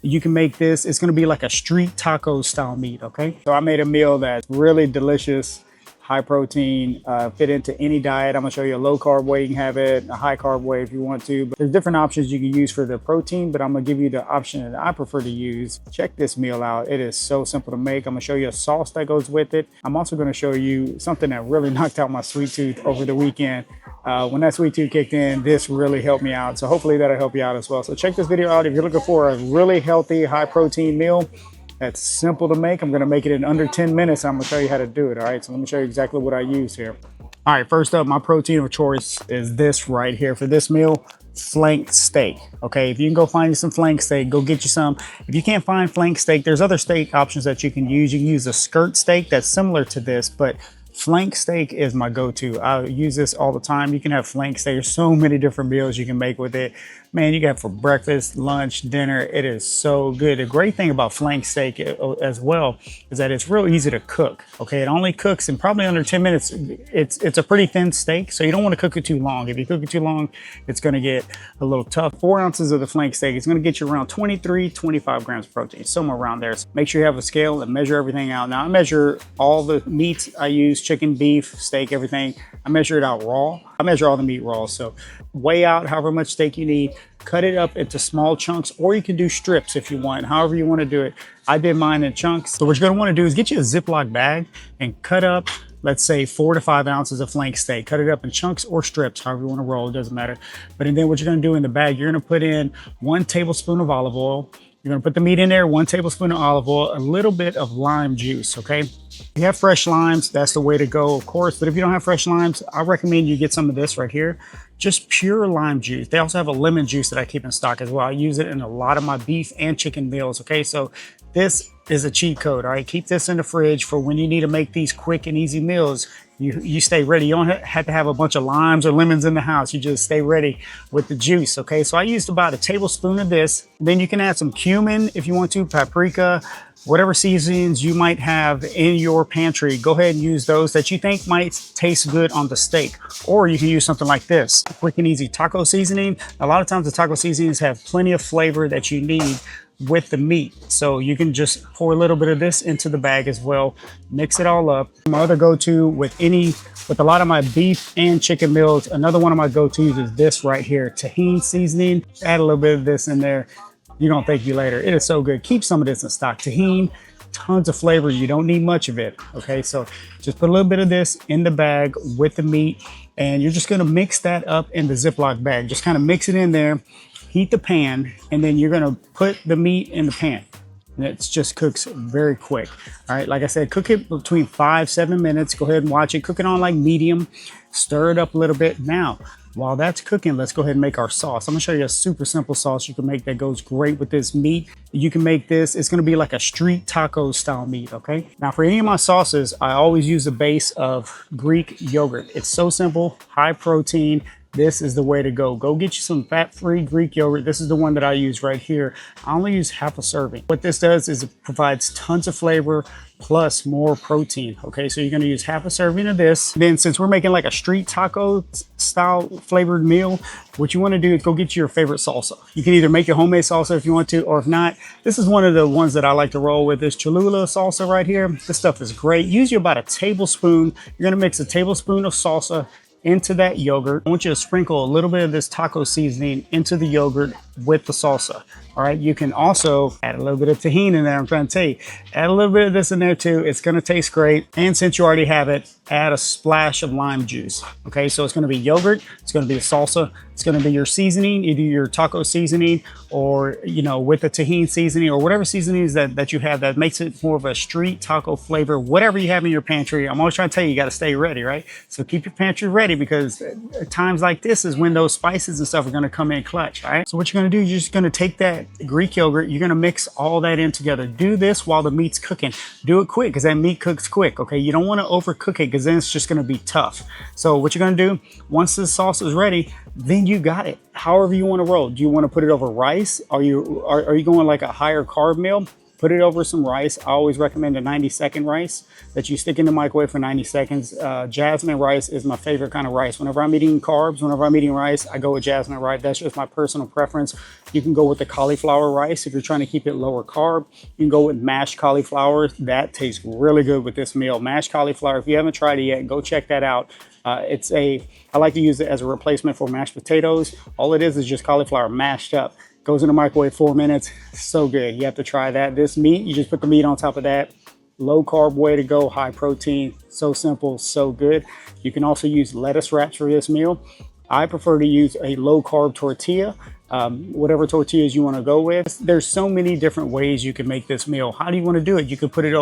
You can make this, it's gonna be like a street taco style meat, okay? So I made a meal that's really delicious, high protein, fit into any diet. I'm gonna show you a low carb way you can have it, a high carb way if you want to. But there's different options you can use for the protein, but I'm gonna give you the option that I prefer to use. Check this meal out. It is so simple to make. I'm gonna show you a sauce that goes with it. I'm also gonna show you something that really knocked out my sweet tooth over the weekend. When that sweet tooth kicked in, this really helped me out. So hopefully that'll help you out as well. So check this video out if you're looking for a really healthy, high protein meal. That's simple to make. I'm gonna make it in under 10 minutes. I'm gonna show you how to do it, all right? So let me show you exactly what I use here. All right, first up, my protein of choice is this right here. For this meal, flank steak, okay? If you can go find you some flank steak, go get you some. If you can't find flank steak, there's other steak options that you can use. You can use a skirt steak that's similar to this, but flank steak is my go-to. I use this all the time. You can have flank steak. There's so many different meals you can make with it. Man, you got it for breakfast, lunch, dinner. It is so good. The great thing about flank steak as well is that it's real easy to cook. Okay, it only cooks in probably under 10 minutes. It's a pretty thin steak, so you don't want to cook it too long. If you cook it too long, it's going to get a little tough. 4 ounces of the flank steak is going to get you around 25 grams of protein, somewhere around there. So make sure you have a scale and measure everything out. Now I measure all the meats I use, chicken, beef, steak, everything. I measure it out raw. I measure all the meat raw. So weigh out however much steak you need, cut it up into small chunks, or you can do strips if you want, however you want to do it. I did mine in chunks. So what you're gonna want to do is get you a Ziploc bag and cut up, let's say 4 to 5 ounces of flank steak. Cut it up in chunks or strips, however you want to roll, it doesn't matter. But and then what you're gonna do in the bag, you're gonna put in 1 tablespoon of olive oil. You're gonna put the meat in there, 1 tablespoon of olive oil, a little bit of lime juice, okay? If you have fresh limes, that's the way to go, of course. But if you don't have fresh limes, I recommend you get some of this right here. Just pure lime juice. They also have a lemon juice that I keep in stock as well. I use it in a lot of my beef and chicken meals, okay? So this is a cheat code, all right? Keep this in the fridge for when you need to make these quick and easy meals. You stay ready. You don't have to have a bunch of limes or lemons in the house. You just stay ready with the juice, okay? So I used about a tablespoon of this. Then you can add some cumin if you want to, paprika, whatever seasonings you might have in your pantry. Go ahead and use those that you think might taste good on the steak. Or you can use something like this, quick and easy taco seasoning. A lot of times the taco seasonings have plenty of flavor that you need with the meat. So you can just pour a little bit of this into the bag as well, mix it all up. My other go-to with a lot of my beef and chicken meals, another one of my go-tos is this right here, tahini seasoning. Add a little bit of this in there. You're gonna thank you later. It is so good. Keep some of this in stock. Tahini, tons of flavor. You don't need much of it, okay? So just put a little bit of this in the bag with the meat, and you're just gonna mix that up in the Ziploc bag. Just kind of mix it in there. Heat the pan, and then you're gonna put the meat in the pan. And it just cooks very quick. All right, like I said, cook it between 5-7 minutes. Go ahead and watch it. Cook it on like medium. Stir it up a little bit. Now, while that's cooking, let's go ahead and make our sauce. I'm gonna show you a super simple sauce you can make that goes great with this meat. You can make this, it's gonna be like a street taco style meat, okay? Now for any of my sauces, I always use a base of Greek yogurt. It's so simple, high protein. This is the way to go. Go get you some fat-free Greek yogurt. This is the one that I use right here. I only use half a serving. What this does is it provides tons of flavor plus more protein. Okay, so you're gonna use half a serving of this. Then since we're making like a street taco style flavored meal, what you wanna do is go get your favorite salsa. You can either make your homemade salsa if you want to, or if not, this is one of the ones that I like to roll with, this Cholula salsa right here. This stuff is great. Use you about a tablespoon. You're gonna mix a tablespoon of salsa into that yogurt. I want you to sprinkle a little bit of this taco seasoning into the yogurt with the salsa. All right, you can also add a little bit of tahini in there. I'm trying to tell you, add a little bit of this in there too. It's gonna taste great. And since you already have it, add a splash of lime juice. Okay, so it's gonna be yogurt, it's gonna be the salsa, it's gonna be your seasoning, either your taco seasoning or, you know, with the tahini seasoning or whatever seasonings that you have that makes it more of a street taco flavor, whatever you have in your pantry. I'm always trying to tell you, you gotta stay ready, right? So keep your pantry ready, because at times like this is when those spices and stuff are gonna come in clutch, all right? So what you're gonna do, you're just gonna take that Greek yogurt, you're gonna mix all that in together. Do this while the meat's cooking. Do it quick, because that meat cooks quick, okay? You don't wanna overcook it, because then it's just gonna be tough. So what you're gonna do, once the sauce is ready, then you got it. However you wanna roll. Do you wanna put it over rice? Are you going like a higher carb meal? put it over some rice. I always recommend a 90-second rice that you stick in the microwave for 90 seconds. Jasmine rice is my favorite kind of rice. Whenever I'm eating carbs, whenever I'm eating rice, I go with jasmine rice. That's just my personal preference. You can go with the cauliflower rice if you're trying to keep it lower carb. You can go with mashed cauliflower. That tastes really good with this meal. Mashed cauliflower, if you haven't tried it yet, go check that out. I like to use it as a replacement for mashed potatoes. All it is just cauliflower mashed up. Goes in the microwave 4 minutes. So good. You have to try that. This meat, you just put the meat on top of that. Low carb way to go, high protein. So simple, so good. You can also use lettuce wraps for this meal. I prefer to use a low carb tortilla. Whatever tortillas you want to go with. There's so many different ways you can make this meal. How do you want to do it? You could put it,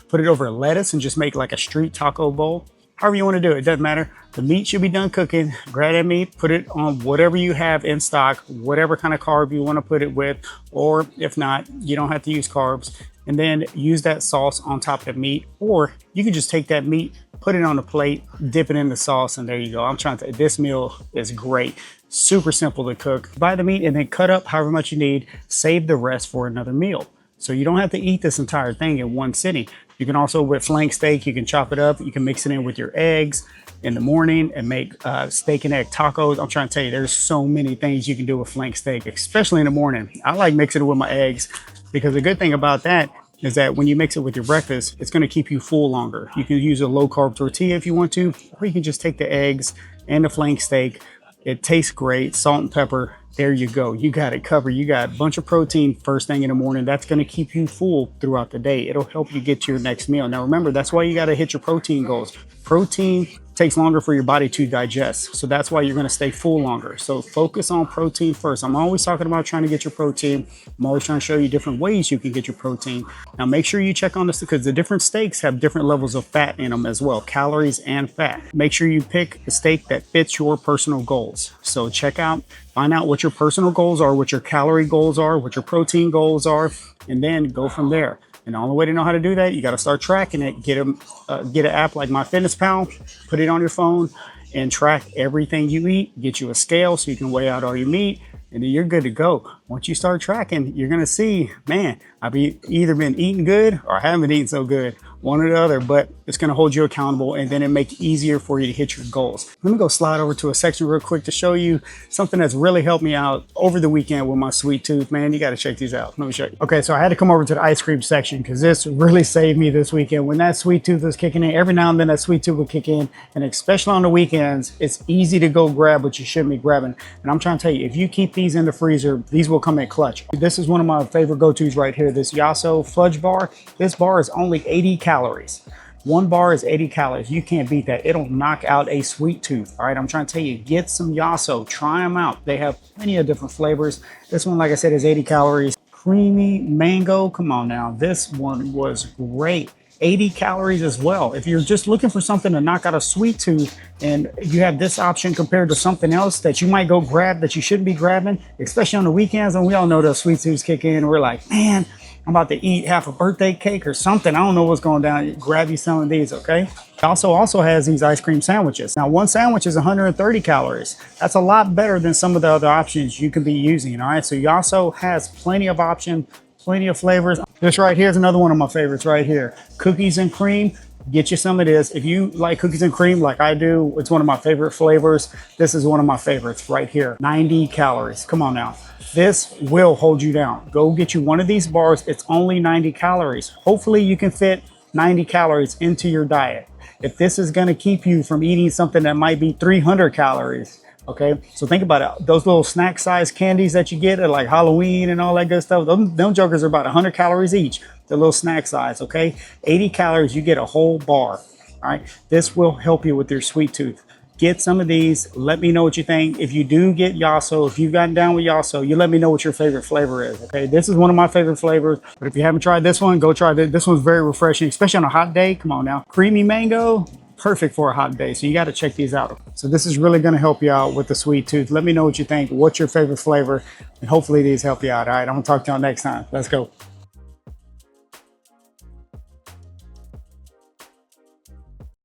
put it over lettuce and just make like a street taco bowl. However you want to do it, it doesn't matter. The meat should be done cooking. Grab that meat, put it on whatever you have in stock, whatever kind of carb you want to put it with, or if not, you don't have to use carbs. And then use that sauce on top of the meat, or you can just take that meat, put it on a plate, dip it in the sauce, and there you go. This meal is great. Super simple to cook. Buy the meat and then cut up however much you need. Save the rest for another meal. So you don't have to eat this entire thing in one sitting. You can also, with flank steak, you can chop it up. You can mix it in with your eggs in the morning and make steak and egg tacos. I'm trying to tell you, there's so many things you can do with flank steak, especially in the morning. I like mixing it with my eggs because the good thing about that is that when you mix it with your breakfast, it's going to keep you full longer. You can use a low carb tortilla if you want to, or you can just take the eggs and the flank steak. It tastes great, salt and pepper. There you go. You got it covered. You got a bunch of protein first thing in the morning. That's going to keep you full throughout the day. It'll help you get to your next meal. Now remember, that's why you got to hit your protein goals. Protein takes longer for your body to digest. So that's why you're going to stay full longer. So focus on protein first. I'm always talking about trying to get your protein. I'm always trying to show you different ways you can get your protein. Now make sure you check on this because the different steaks have different levels of fat in them as well, calories and fat. Make sure you pick a steak that fits your personal goals. So find out what your personal goals are, what your calorie goals are, what your protein goals are, and then go from there. And the only way to know how to do that, you got to start tracking it. Get an app like MyFitnessPal, put it on your phone, and track everything you eat. Get you a scale so you can weigh out all your meat, and then you're good to go. Once you start tracking, you're gonna see, man, I've either been eating good or I haven't been eating so good. One or the other, but it's going to hold you accountable and then it make it easier for you to hit your goals. Let me go slide over to a section real quick to show you something that's really helped me out over the weekend with my sweet tooth. Man, you got to check these out. Let me show you. Okay, so I had to come over to the ice cream section because this really saved me this weekend. When that sweet tooth was kicking in, every now and then that sweet tooth would kick in, and especially on the weekends, it's easy to go grab what you shouldn't be grabbing. And I'm trying to tell you, if you keep these in the freezer, these will come in clutch. This is one of my favorite go-tos right here, this Yasso fudge bar. This bar is only 80 calories. One bar is 80 calories. You can't beat that. It'll knock out a sweet tooth. All right, I'm trying to tell you, get some Yasso. Try them out. They have plenty of different flavors. This one, like I said, is 80 calories. Creamy mango. Come on now. This one was great. 80 calories as well. If you're just looking for something to knock out a sweet tooth and you have this option compared to something else that you might go grab that you shouldn't be grabbing, especially on the weekends, and we all know the sweet tooths kick in. We're like, man, I'm about to eat half a birthday cake or something. I don't know what's going down. Grab you some of these, okay? It also has these ice cream sandwiches. Now, one sandwich is 130 calories. That's a lot better than some of the other options you could be using, all right? So Yasso has plenty of options, plenty of flavors. This right here is another one of my favorites right here. Cookies and cream. Get you some of this. If you like cookies and cream like I do, it's one of my favorite flavors. This is one of my favorites right here. 90 calories. Come on now. This will hold you down. Go get you one of these bars. It's only 90 calories. Hopefully you can fit 90 calories into your diet. If this is going to keep you from eating something that might be 300 calories, okay? So think about it. Those little snack size candies that you get at like Halloween and all that good stuff, them jokers are about 100 calories each. The little snack size, okay? 80 calories, you get a whole bar, all right? This will help you with your sweet tooth. Get some of these. Let me know what you think. If you do get Yasso, if you've gotten down with Yasso, you let me know what your favorite flavor is, okay? This is one of my favorite flavors, but if you haven't tried this one, go try this. This one's very refreshing, especially on a hot day. Come on now. Creamy mango, perfect for a hot day. So you got to check these out. So this is really going to help you out with the sweet tooth. Let me know what you think. What's your favorite flavor? And hopefully these help you out. All right, I'm going to talk to y'all next time. Let's go.